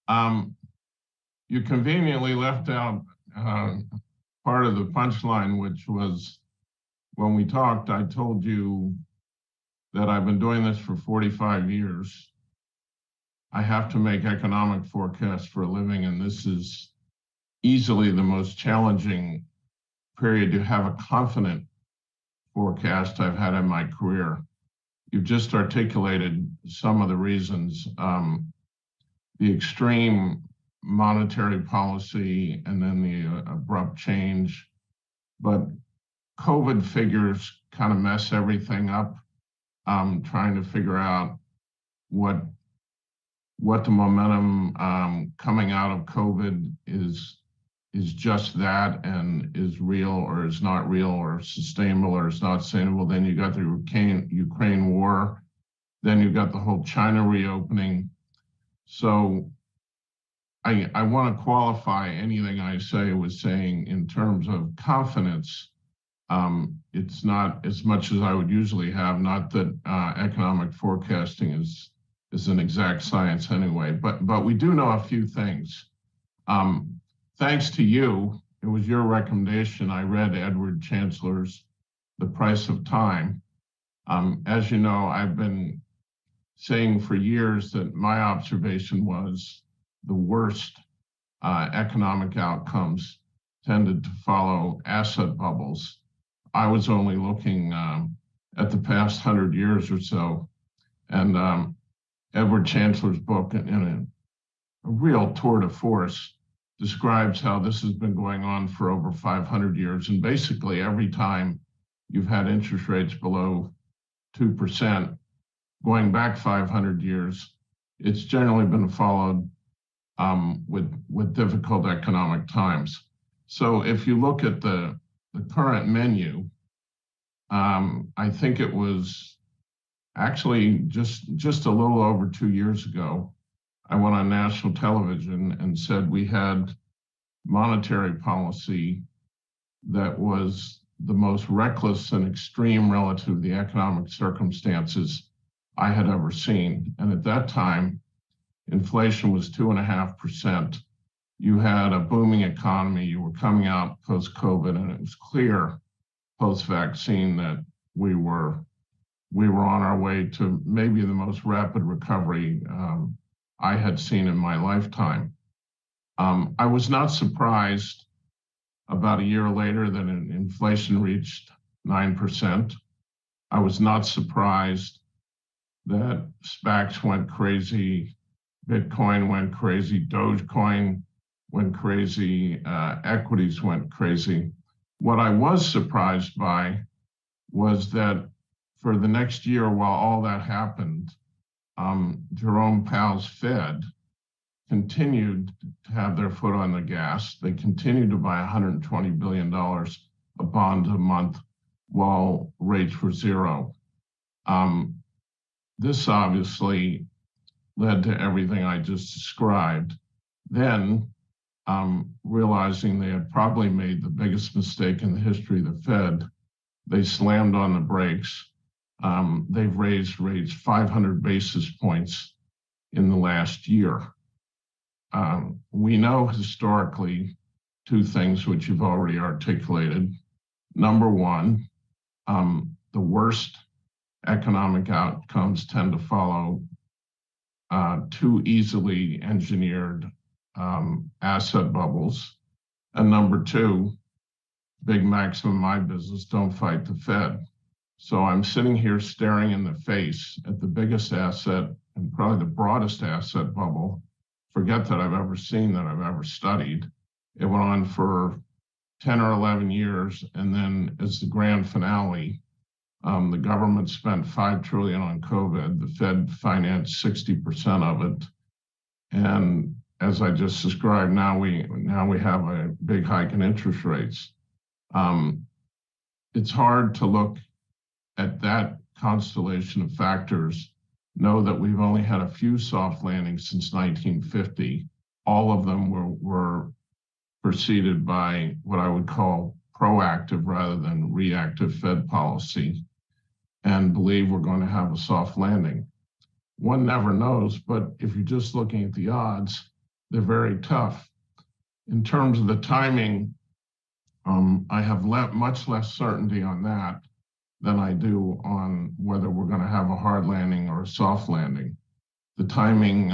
Um, you conveniently left out part of the punchline, which was when we talked, I told you that I've been doing this for 45 years. I have to make economic forecasts for a living, and this is easily the most challenging period to have a confident forecast I've had in my career. You've just articulated some of the reasons. The extreme monetary policy and then the abrupt change. But COVID figures kind of mess everything up. Trying to figure out what the momentum coming out of COVID is just that and is real or is not real or sustainable or is not sustainable. Then you got the Ukraine war. Then you got the whole China reopening. So I want to qualify anything I say with saying in terms of confidence. It's not as much as I would usually have, not that economic forecasting is an exact science anyway, but we do know a few things. Thanks to you, it was your recommendation. I read Edward Chancellor's The Price of Time. As you know, I've been saying for years that my observation was the worst economic outcomes tended to follow asset bubbles. I was only looking at the past 100 years or so, and Edward Chancellor's book, in a real tour de force, describes how this has been going on for over 500 years. And basically, every time you've had interest rates below 2%, going back 500 years, it's generally been followed with difficult economic times. So if you look at the current menu, I think it was actually just a little over 2 years ago, I went on national television and said we had monetary policy that was the most reckless and extreme relative to the economic circumstances I had ever seen. And at that time, inflation was 2.5%. You had a booming economy. You were coming out post-COVID, and it was clear post-vaccine that we were on our way to maybe the most rapid recovery I had seen in my lifetime. I was not surprised about a year later that inflation reached 9%. I was not surprised that SPACs went crazy, Bitcoin went crazy, Dogecoin went crazy, equities went crazy. What I was surprised by was that for the next year, while all that happened, Jerome Powell's Fed continued to have their foot on the gas. They continued to buy $120 billion of bonds a month while rates were zero. This obviously led to everything I just described. Then, realizing they had probably made the biggest mistake in the history of the Fed, they slammed on the brakes. They've raised rates 500 basis points in the last year. We know historically two things which you've already articulated. Number one, the worst economic outcomes tend to follow too easily engineered asset bubbles. And number two, big maxim in my business, don't fight the Fed. So I'm sitting here staring in the face at the biggest asset and probably the broadest asset bubble, forget that I've ever seen, that I've ever studied. It went on for 10 or 11 years. And then as the grand finale, the government spent $5 trillion on COVID. The Fed financed 60% of it. And as I just described, now we have a big hike in interest rates. It's hard to look at that constellation of factors, know that we've only had a few soft landings since 1950. All of them were preceded by what I would call proactive rather than reactive Fed policy, and believe we're going to have a soft landing. One never knows, but if you're just looking at the odds, they're very tough. In terms of the timing, I have much less certainty on that than I do on whether we're going to have a hard landing or a soft landing. The timing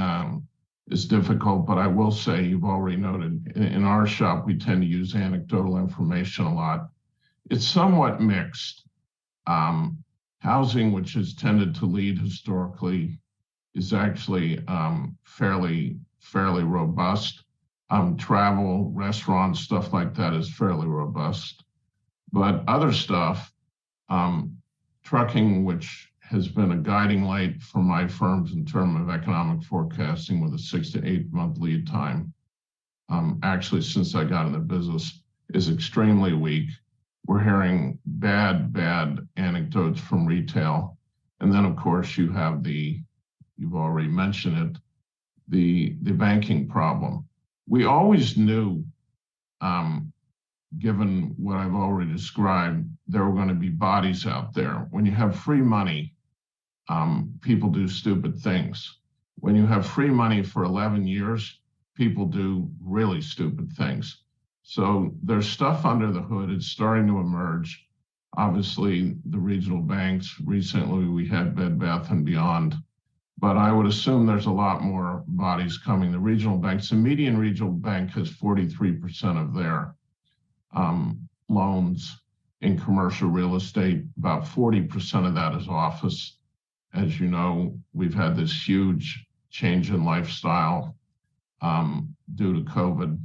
is difficult, but I will say, you've already noted, in our shop, we tend to use anecdotal information a lot. It's somewhat mixed. Housing, which has tended to lead historically, is actually fairly robust. Travel, restaurants, stuff like that is fairly robust. But other stuff, trucking, which has been a guiding light for my firms in terms of economic forecasting with a 6 to 8 month lead time, actually since I got in the business, is extremely weak. We're hearing bad anecdotes from retail. And then of course you have you've already mentioned it, the banking problem. We always knew, given what I've already described, there were going to be bodies out there. When you have free money, people do stupid things. When you have free money for 11 years, people do really stupid things. So there's stuff under the hood. It's starting to emerge. Obviously, the regional banks, recently we had Bed Bath & Beyond, but I would assume there's a lot more bodies coming. The regional banks, the median regional bank has 43% of their loans in commercial real estate. About 40% of that is office. As you know, we've had this huge change in lifestyle due to COVID.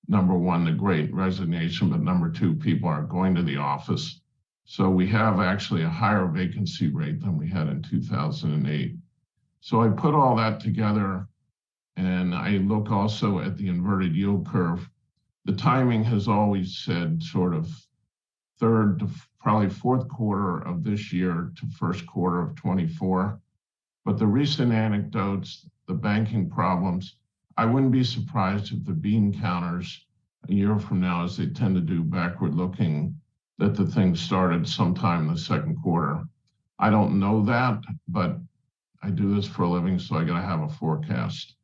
Number one, the great resignation, but number two, people aren't going to the office. So we have actually a higher vacancy rate than we had in 2008. So I put all that together, and I look also at the inverted yield curve. The timing has always said sort of third to probably fourth quarter of this year to first quarter of 24. But the recent anecdotes, the banking problems, I wouldn't be surprised if the bean counters a year from now, as they tend to do backward looking, that the thing started sometime in the second quarter. I don't know that, but I do this for a living, so I got to have a forecast.